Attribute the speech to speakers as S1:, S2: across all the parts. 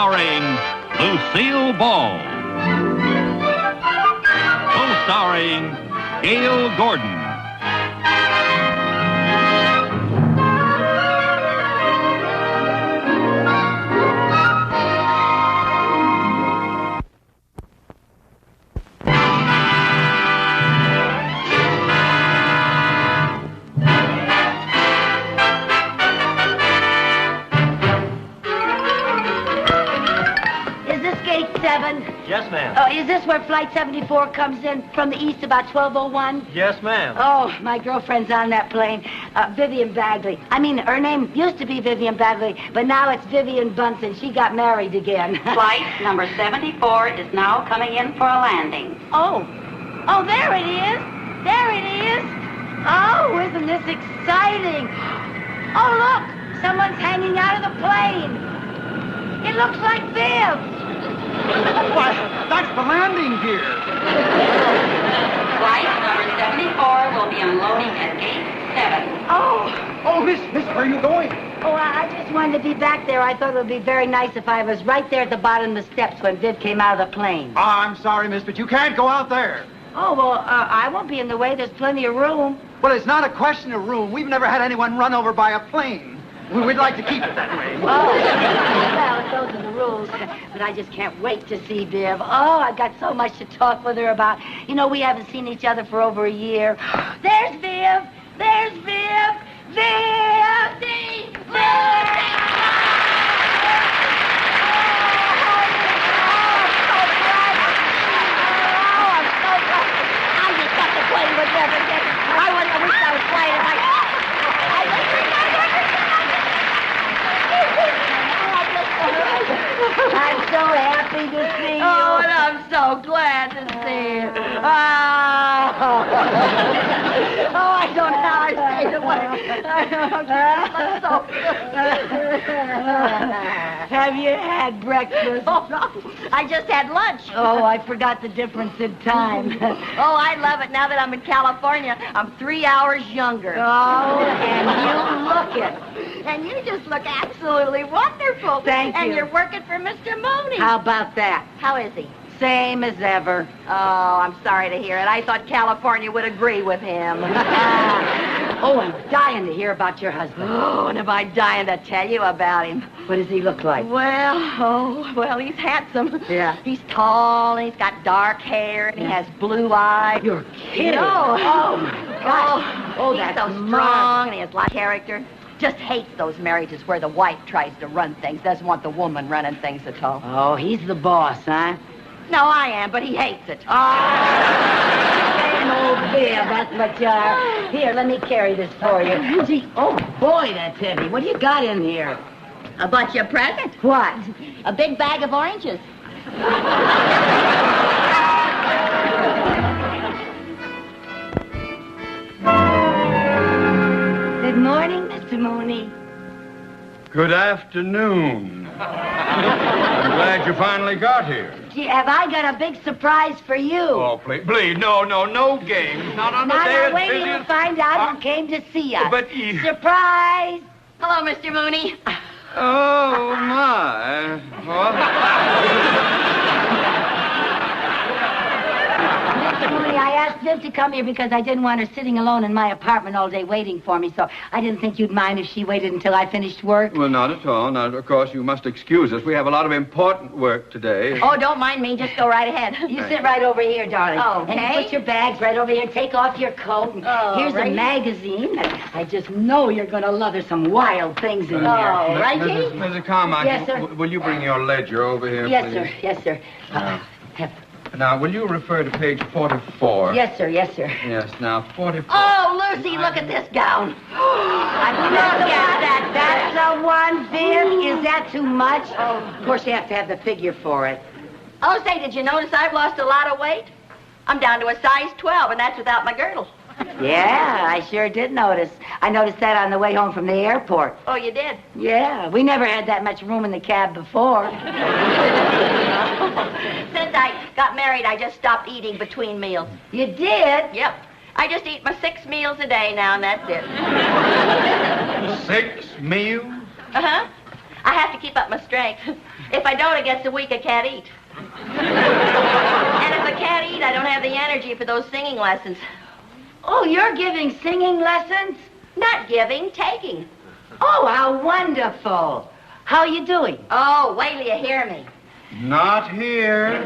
S1: starring Lucille Ball. Co-starring Gail Gordon.
S2: Yes, ma'am.
S3: Oh, is this where Flight 74 comes in from the east about 12:01?
S2: Yes, ma'am.
S3: Oh, my girlfriend's on that plane. Vivian Bagley. I mean, her name used to be Vivian Bagley, but now it's Vivian Bunsen. She got married again.
S4: Flight number 74 is now coming in for a landing.
S3: Oh, there it is. There it is. Oh, isn't this exciting? Oh, look, someone's hanging out of the plane. It looks like Viv.
S5: Why, that's the landing gear.
S4: Flight number 74 will be unloading at gate 7.
S5: Oh, miss, where are you going?
S3: Oh, I just wanted to be back there. I thought it would be very nice if I was right there at the bottom of the steps when Viv came out of the plane.
S5: I'm sorry, miss, but you can't go out there.
S3: Oh, well, I won't be in the way. There's plenty of room.
S5: Well, it's not a question of room. We've never had anyone run over by a plane. We'd like to keep it that way.
S3: Oh, well, those are the rules. But I just can't wait to see Viv. Oh, I've got so much to talk with her about. You know, we haven't seen each other for over a year. There's Viv! There's Viv! Viv! I'm so happy to see you.
S6: Oh, and I'm so glad to see you. I don't know how I stayed away.
S3: Have you had breakfast?
S6: Oh, no. I just had lunch.
S3: Oh, I forgot the difference in time.
S6: Oh, I love it. Now that I'm in California, I'm 3 hours younger.
S3: Oh, and you look it.
S6: And you just look absolutely wonderful.
S3: Thank you.
S6: And you're working for Mr. Mooney.
S3: How about that?
S6: How is he?
S3: Same as ever.
S6: Oh, I'm sorry to hear it. I thought California would agree with him.
S3: Oh, I'm dying to hear about your husband.
S6: Oh, and am I dying to tell you about him?
S3: What does he look like?
S6: Well, he's handsome.
S3: Yeah.
S6: He's tall, and he's got dark hair, and he has blue eyes.
S3: You're kidding.
S6: No.
S3: Oh, my gosh.
S6: Oh,
S3: that's
S6: he's so strong, and he has a lot of character. Just hates those marriages where the wife tries to run things, doesn't want the woman running things at all.
S3: Oh, he's the boss, huh?
S6: No, I am, but he hates it.
S3: Same old Viv, that's what you are. Here, let me carry this for you. Gee, oh, boy, that's heavy. What do you got in here?
S6: A bunch of presents.
S3: What?
S6: A big bag of oranges.
S3: Good morning, Mr. Mooney.
S7: Good afternoon. I'm glad you finally got here.
S3: Gee, have I got a big surprise for you?
S7: Oh, please, no games. Not on the day
S3: Now,
S7: as
S3: wait
S7: busy
S3: till you
S7: as-
S3: find out who came to see us.
S7: But you...
S3: Surprise!
S6: Hello, Mr. Mooney.
S7: Oh, my. What?
S3: Mr. Mooney, I asked Viv to come here because I didn't want her sitting alone in my apartment all day waiting for me, so I didn't think you'd mind if she waited until I finished work.
S7: Well, not at all. Now, of course, you must excuse us. We have a lot of important work today.
S6: Oh, don't mind me. Just go right ahead.
S3: You sit right over here, darling.
S6: Okay.
S3: And you put your bags right over here. Take off your coat. And here's
S6: right.
S3: a magazine. I just know you're going to love. There's some wild things in here.
S6: Oh, right, Katie?
S7: Mrs. Carmichael,
S3: Yes, sir.
S7: Will you bring your ledger over here,
S3: Yes,
S7: please?
S3: sir. Yes, sir.
S7: Now, will you refer to page 44?
S3: Yes, sir. Yes, sir.
S7: Yes, now, 44.
S6: Oh, Lucy, look at this gown.
S3: Look at that. That's the one, Viv. Is that too much? Oh, of course, you have to have the figure for it.
S6: Oh, say, did you notice I've lost a lot of weight? I'm down to a size 12, and that's without my girdle.
S3: Yeah, I sure did notice. I noticed that on the way home from the airport.
S6: Oh, you did?
S3: Yeah, we never had that much room in the cab before.
S6: Since I got married, I just stopped eating between meals.
S3: You did?
S6: Yep. I just eat my 6 meals a day now, and that's it.
S7: 6 meals?
S6: Uh-huh. I have to keep up my strength. If I don't, it gets so weak I can't eat. And if I can't eat, I don't have the energy for those singing lessons.
S3: Oh, you're giving singing lessons?
S6: Not giving, taking.
S3: Oh, how wonderful. How you doing?
S6: Oh, wait till you hear me.
S7: Not here.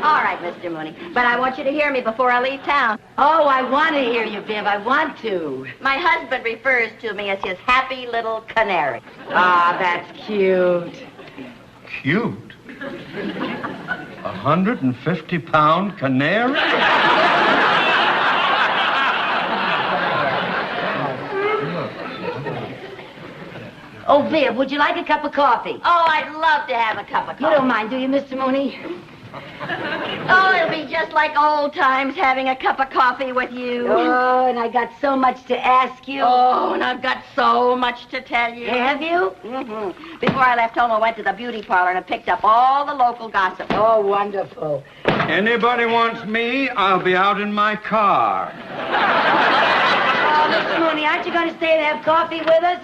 S6: All right, Mr. Mooney. But I want you to hear me before I leave town.
S3: Oh, I want to hear you, Viv. I want to.
S6: My husband refers to me as his happy little canary.
S3: Ah, that's cute.
S7: Cute. 150-pound canary?
S3: Oh, Viv, would you like a cup of coffee?
S6: Oh, I'd love to have a cup of coffee.
S3: You don't mind, do you, Mr. Mooney?
S6: Oh, it'll be just like old times having a cup of coffee with you.
S3: Oh, and I got so much to ask you.
S6: Oh, and I've got so much to tell you.
S3: Have you?
S6: Mm-hmm. Before I left home, I went to the beauty parlor and picked up all the local gossip.
S3: Oh, wonderful.
S7: Anybody wants me, I'll be out in my car.
S3: Oh, Mr. Mooney, aren't you going to stay and have coffee with us?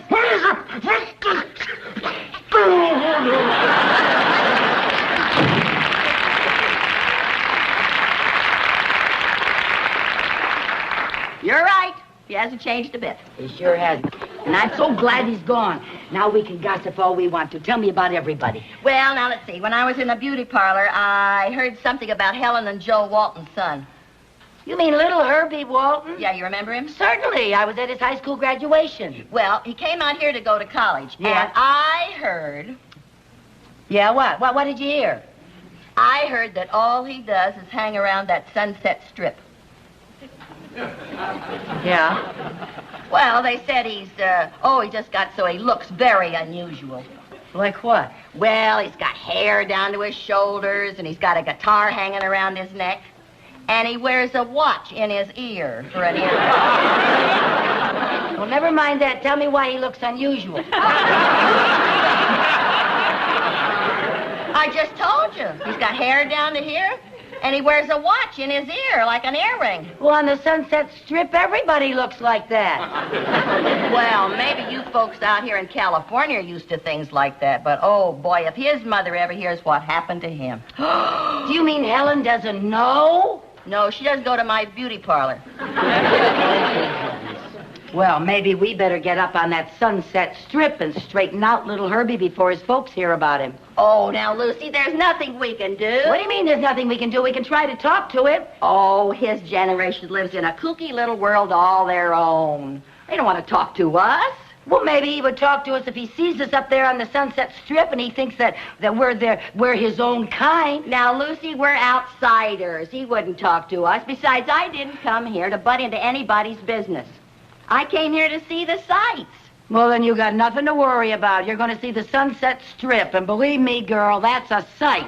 S6: You're right. He hasn't changed a bit.
S3: He sure hasn't. And I'm so glad he's gone. Now we can gossip all we want to. Tell me about everybody.
S6: Well, now let's see. When I was in the beauty parlor, I heard something about Helen and Joe Walton's son.
S3: You mean little Herbie Walton?
S6: Yeah, you remember him?
S3: Certainly. I was at his high school graduation.
S6: Well, he came out here to go to college.
S3: Yeah.
S6: And I heard...
S3: Yeah, what? What did you hear?
S6: I heard that all he does is hang around that Sunset Strip.
S3: Yeah.
S6: Well, they said he just got so he looks very unusual.
S3: Like what?
S6: Well, he's got hair down to his shoulders, and he's got a guitar hanging around his neck, and he wears a watch in his ear for an earring.
S3: Well, never mind that. Tell me why he looks unusual.
S6: I just told you. He's got hair down to here, and he wears a watch in his ear like an earring.
S3: Well, on the Sunset Strip, everybody looks like that.
S6: Well, maybe you folks out here in California are used to things like that, but oh boy, if his mother ever hears what happened to him.
S3: Do you mean Helen doesn't know?
S6: No, she doesn't go to my beauty parlor.
S3: Well, maybe we better get up on that Sunset Strip and straighten out little Herbie before his folks hear about him.
S6: Oh, now, Lucy, there's nothing we can do.
S3: What do you mean there's nothing we can do? We can try to talk to him.
S6: Oh, his generation lives in a kooky little world all their own. They don't want to talk to us.
S3: Well, maybe he would talk to us if he sees us up there on the Sunset Strip and he thinks that we're his own kind.
S6: Now, Lucy, we're outsiders. He wouldn't talk to us. Besides, I didn't come here to butt into anybody's business. I came here to see the sights.
S3: Well, then you got nothing to worry about. You're going to see the Sunset Strip, and believe me, girl, that's a sight.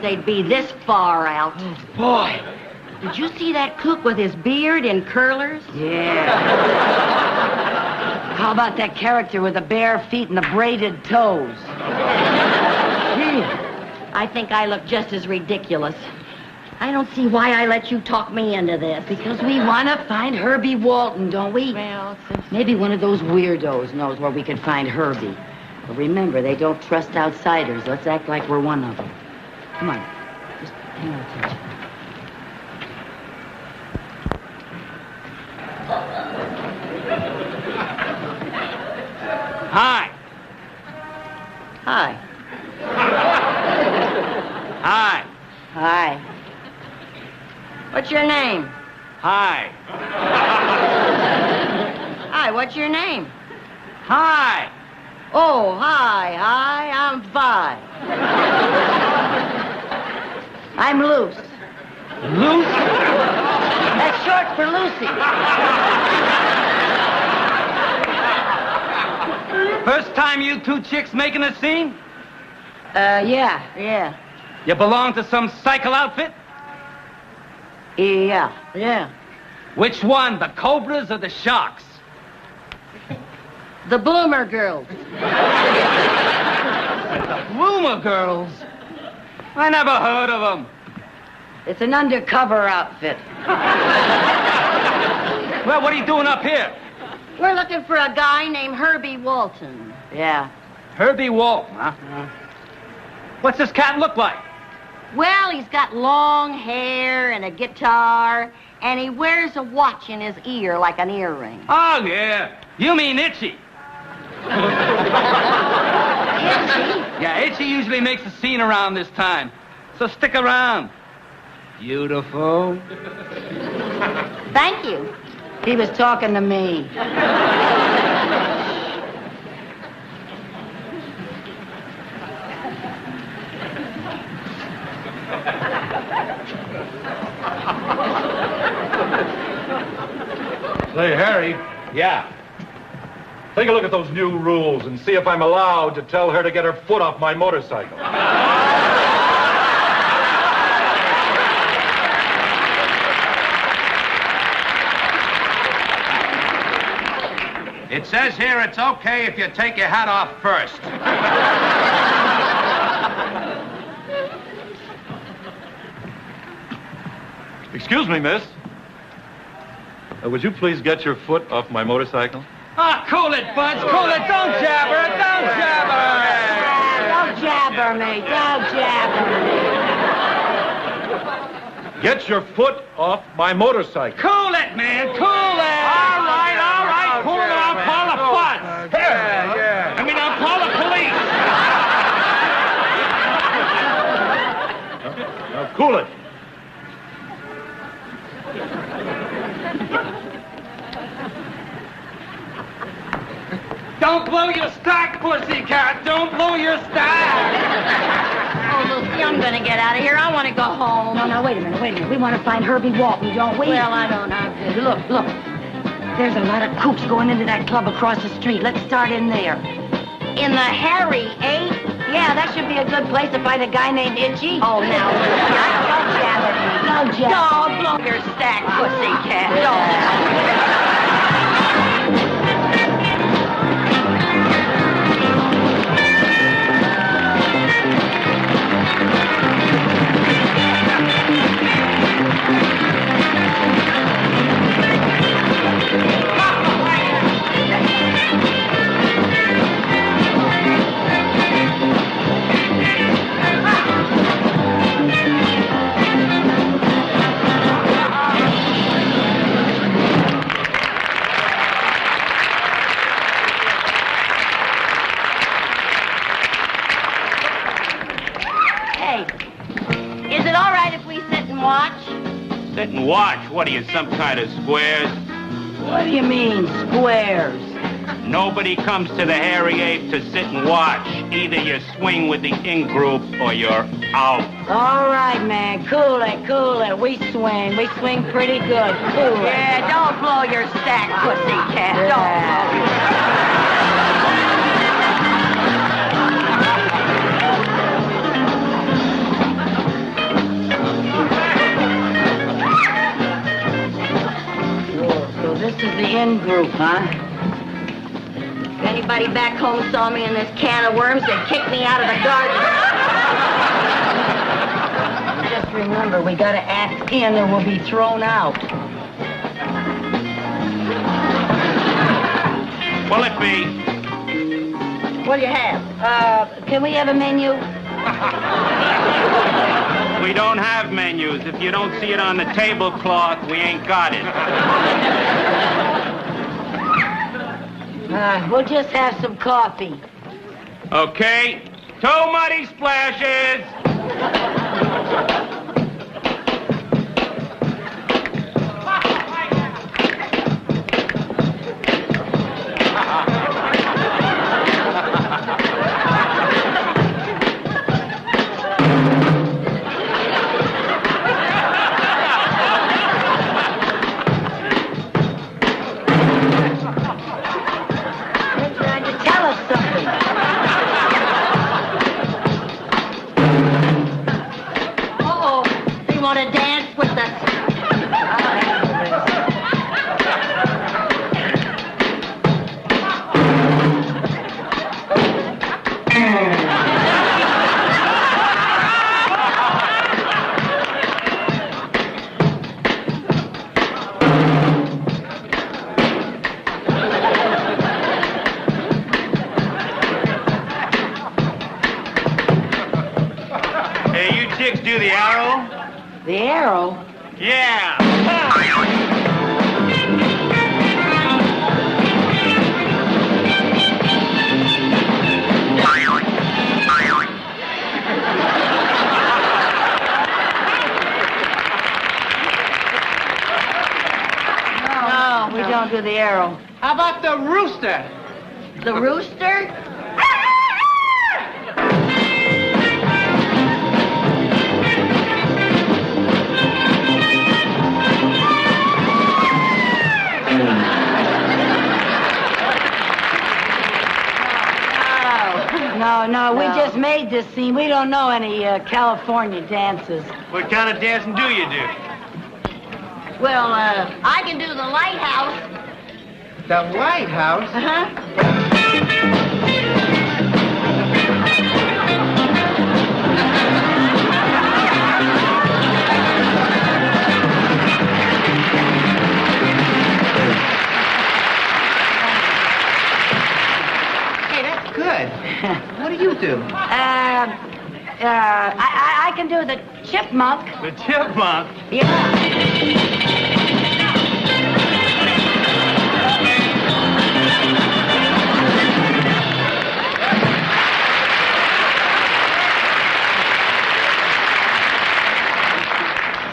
S3: They'd be this far out.
S5: Oh, boy.
S6: Did you see that kook with his beard in curlers?
S3: Yeah. How about that character with the bare feet and the braided toes?
S6: I think I look just as ridiculous. I don't see why I let you talk me into this.
S3: Because we want to find Herbie Walton, don't we?
S6: Well,
S3: maybe one of those weirdos knows where we can find Herbie. But remember, they don't trust outsiders. Let's act like we're one of them. Come on. Just pay no attention.
S5: Hi.
S6: Hi.
S8: Hi.
S6: Hi. What's your name?
S8: Hi.
S6: Hi, what's your name?
S8: Hi.
S6: Oh, hi, I'm Vi. I'm Luce.
S8: Luce?
S6: That's short for Lucy.
S8: First time you two chicks making a scene?
S6: Yeah.
S8: You belong to some cycle outfit?
S6: Yeah.
S8: Which one, the Cobras or the Sharks?
S6: The Bloomer Girls.
S8: Bloomer Girls? I never heard of them.
S6: It's an undercover outfit.
S8: Well, what are you doing up here?
S6: We're looking for a guy named Herbie Walton. Yeah.
S8: Herbie Walton, huh? What's this cat look like?
S6: Well, he's got long hair and a guitar, and he wears a watch in his ear like an earring.
S8: Oh, yeah. You mean Itchy.
S6: Itchy?
S8: Yeah, Itchy usually makes a scene around this time. So stick around. Beautiful.
S6: Thank you. He was talking to me.
S9: Say, Harry.
S8: Yeah.
S9: Take a look at those new rules and see if I'm allowed to tell her to get her foot off my motorcycle.
S1: It says here it's okay if you take your hat off first.
S9: Excuse me, miss. Would you please get your foot off my motorcycle?
S8: Ah, cool it, Buds. Cool it. Don't jabber. Don't jabber.
S6: Don't jabber me. Don't jabber me.
S9: Get your foot off my motorcycle.
S8: Cool it, man. Cool it. All right. Cool it. I'll call the Buds.
S9: Yeah.
S8: I mean, I'll call the police.
S9: Now, cool it.
S8: Don't blow your stack, pussycat. Don't blow your stack.
S6: Oh, Lucy, I'm gonna get out of here. I want to go home. No, wait a minute. We want to find Herbie Walton, don't we? Well, I don't know. Look. There's a lot of coops going into that club across the street. Let's start in there. In the Harry, eh? Yeah, that should be a good place to find a guy named Itchy. Oh, now, don't jabber me. Don't jabber. Don't blow your stack, pussycat. Don't.
S1: Sit and watch. What are you, some kind of squares?
S6: What do you mean, squares?
S1: Nobody comes to the Hairy Ape to sit and watch. Either you swing with the in-group or you're out.
S6: All right, man. Cool it. We swing pretty good. Cool it.
S4: Yeah, don't blow your stack, pussycat.
S6: Yeah.
S4: Don't blow your
S6: So this is the in-group, huh? If anybody back home saw me in this can of worms, they'd kick me out of the garden. Just remember, we gotta act in or we'll be thrown out.
S1: Will it be?
S6: What do you have? Can we have a menu?
S1: We don't have menus. If you don't see it on the tablecloth, we ain't got it.
S6: We'll just have some coffee.
S1: Okay? 2 muddy splashes.
S6: want to dance with the...
S1: Do the arrow?
S3: The arrow?
S1: Yeah.
S3: No, we don't do the arrow.
S5: How about the rooster?
S3: The rooster? No, we just made this scene. We don't know any California dances.
S1: What kind of dancing do you do?
S6: Well, I can do the lighthouse.
S5: The lighthouse?
S6: Uh-huh.
S5: Good. What do you do?
S3: I can do the chipmunk.
S1: The chipmunk?
S3: Yeah.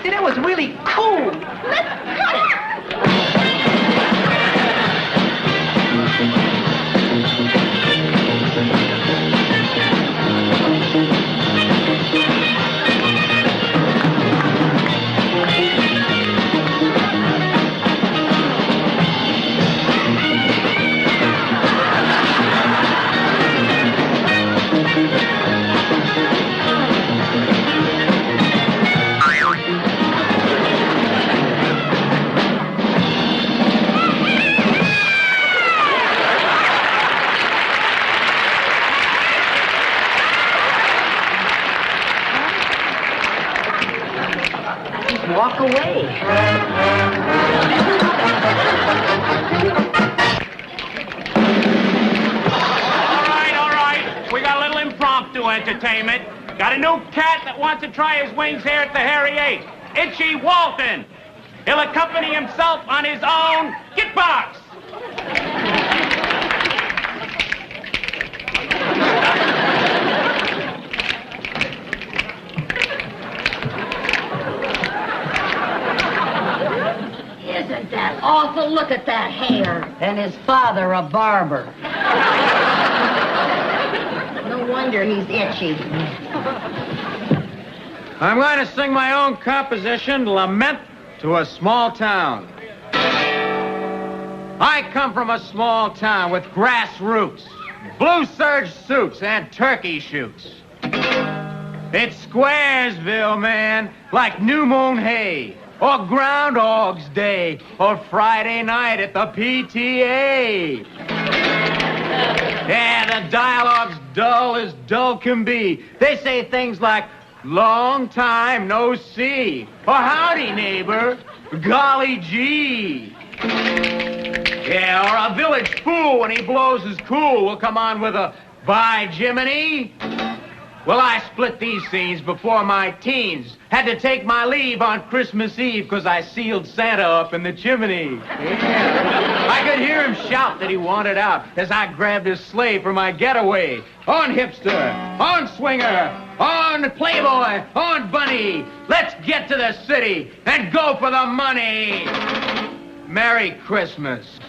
S5: See, that was really cool.
S6: Let's cut it.
S3: Walk away.
S1: All right. We got a little impromptu entertainment. Got a new cat that wants to try his wings here at the Harry 8. Itchy Walton. He'll accompany himself on his own kickbox.
S6: Isn't that awful? Look at that hair.
S3: And his father, a barber.
S6: No wonder he's itchy.
S10: I'm going to sing my own composition, Lament to a Small Town. I come from a small town with grassroots, blue serge suits, and turkey shoots. It's Squaresville, man, like new moon hay, or Groundhog's Day, or Friday night at the PTA. Yeah, the dialogue's dull as dull can be. They say things like, long time no see, or howdy, neighbor, golly gee. Yeah, or a village fool, when he blows his cool, will come on with a, by Jiminy. Well, I split these scenes before my teens. Had to take my leave on Christmas Eve because I sealed Santa up in the chimney. Yeah. I could hear him shout that he wanted out as I grabbed his sleigh for my getaway. On hipster, on swinger, on playboy, on bunny. Let's get to the city and go for the money. Merry Christmas.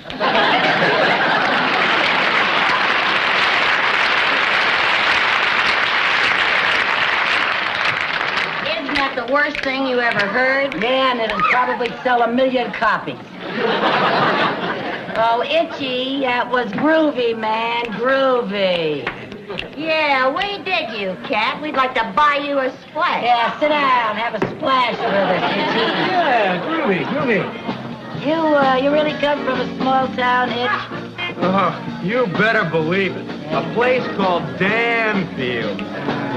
S6: Isn't that the worst thing you ever heard?
S3: Man, it'll probably sell 1 million copies.
S6: Oh, Itchy, that was groovy, man, groovy. Yeah, we dig you, Cat. We'd like to buy you a splash.
S3: Yeah, sit down. Have a splash with us, Itchy.
S10: Yeah, groovy.
S3: You really come from a small town, Itch?
S10: Oh, you better believe it. A place called Danfield.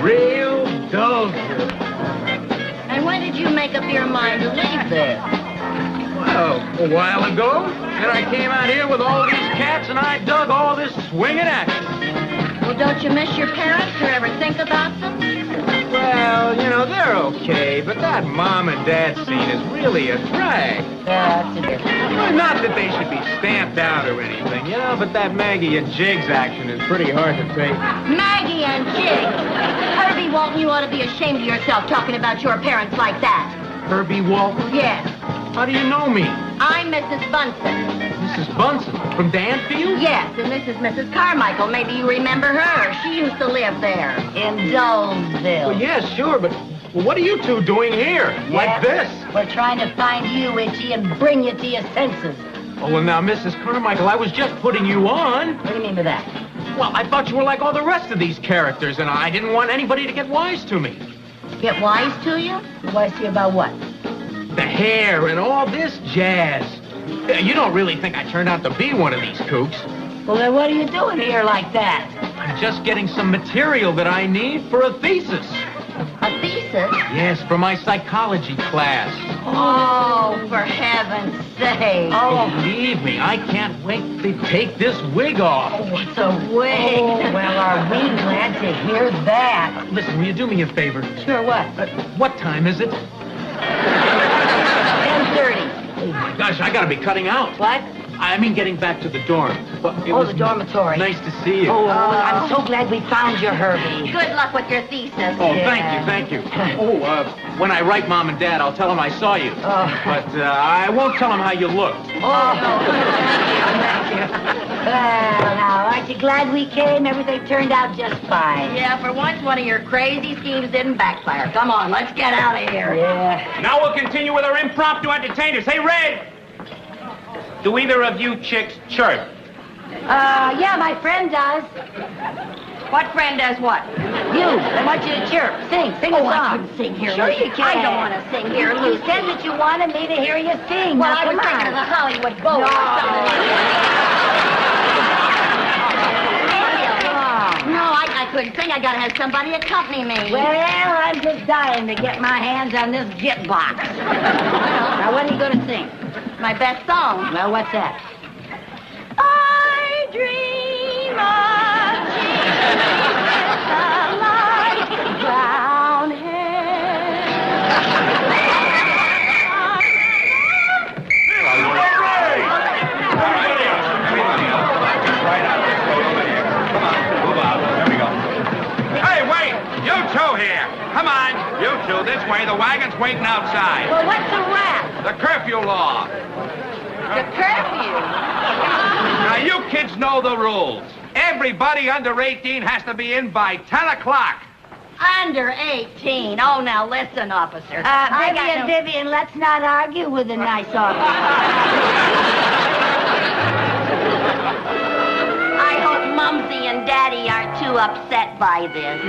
S10: Real Dullville.
S6: And when did you make up your mind to leave there?
S10: Well, a while ago. Then I came out here with all these cats and I dug all this swinging action.
S6: Well, don't you miss your parents or ever think about them?
S10: Well, you know, they're okay, but that mom and dad scene is really a drag.
S3: That's it.
S10: Well, not that they should be stamped out or anything, you know, but that Maggie and Jiggs action is pretty hard to take.
S6: Maggie and Jig. Herbie Walton, you ought to be ashamed of yourself talking about your parents like that.
S10: Herbie Walton?
S6: Yes.
S10: How do you know me?
S6: I'm Mrs. Bunsen.
S10: Mrs. Bunsen from Danfield?
S6: Yes, and this is Mrs. Carmichael. Maybe you remember her. She used to live there. In Dullville.
S10: Well, yeah, sure, but what are you two doing here? Like this?
S3: We're trying to find you, Itchy, and bring you to your senses.
S10: Oh, well, now, Mrs. Carmichael, I was just putting you on.
S3: What do you mean by that?
S10: Well, I thought you were like all the rest of these characters, and I didn't want anybody to get wise to me.
S6: Get wise to you?
S3: Wise to you about what?
S10: The hair and all this jazz. You don't really think I turned out to be one of these kooks.
S3: Well, then what are you doing here like that?
S10: I'm just getting some material that I need for a thesis.
S6: A thesis?
S10: Yes, for my psychology class.
S6: Oh, for heaven's sake.
S10: Oh, believe me, I can't wait to take this wig off.
S3: Oh, it's a wig. Oh, well, are we glad to hear that?
S10: Listen, will you do me a favor?
S3: Sure, what?
S10: What time is it?
S3: 10:30.
S10: Oh, my gosh, I gotta be cutting out.
S3: What?
S10: I mean getting back to the dorm. But it
S3: Oh,
S10: was
S3: the dormitory.
S10: Nice to see you.
S3: Oh, I'm so glad we found you, Herbie.
S6: Good luck with your thesis.
S10: Oh,
S3: Yeah.
S10: thank you. Oh, when I write Mom and Dad, I'll tell them I saw you.
S3: Oh.
S10: But I won't tell them how you looked.
S3: Oh, thank you. Well, now, aren't you glad we came? Everything turned out just fine.
S6: Yeah, for once, one of your crazy schemes didn't backfire. Come on, let's get out of here.
S3: Yeah.
S1: Now we'll continue with our impromptu entertainers. Hey, Red! Do either of you chicks chirp?
S3: Yeah, my friend does.
S6: What friend does what?
S3: You. I want you to chirp. Sing a song.
S6: I couldn't sing here,
S3: Sure
S6: Lucy.
S3: you can.
S6: I don't want to sing here,
S3: You
S6: Lucy.
S3: said that you wanted me to hear you sing.
S6: Well,
S3: Now,
S6: I was
S3: come
S6: thinking
S3: on.
S6: of the Hollywood Bowl or
S3: No.
S6: something like that. No, I couldn't sing. I got to have somebody accompany me.
S3: Well, I'm just dying to get my hands on this git box. Now, what are you going to sing?
S6: My best song.
S3: Well, what's that?
S6: I dream of Jesus, the light brown hair.
S1: Hey, wait! You two here! Come on, you two, this way. The wagon's waiting outside.
S6: Well, what's the rap?
S1: The curfew law.
S6: The curfew.
S1: Now, you kids know the rules. Everybody under 18 has to be in by 10 o'clock.
S6: Under 18. Oh, now listen, officer. I got no-
S3: Vivian, let's not argue with a nice officer.
S6: I hope Mumsy and Daddy aren't too upset by this.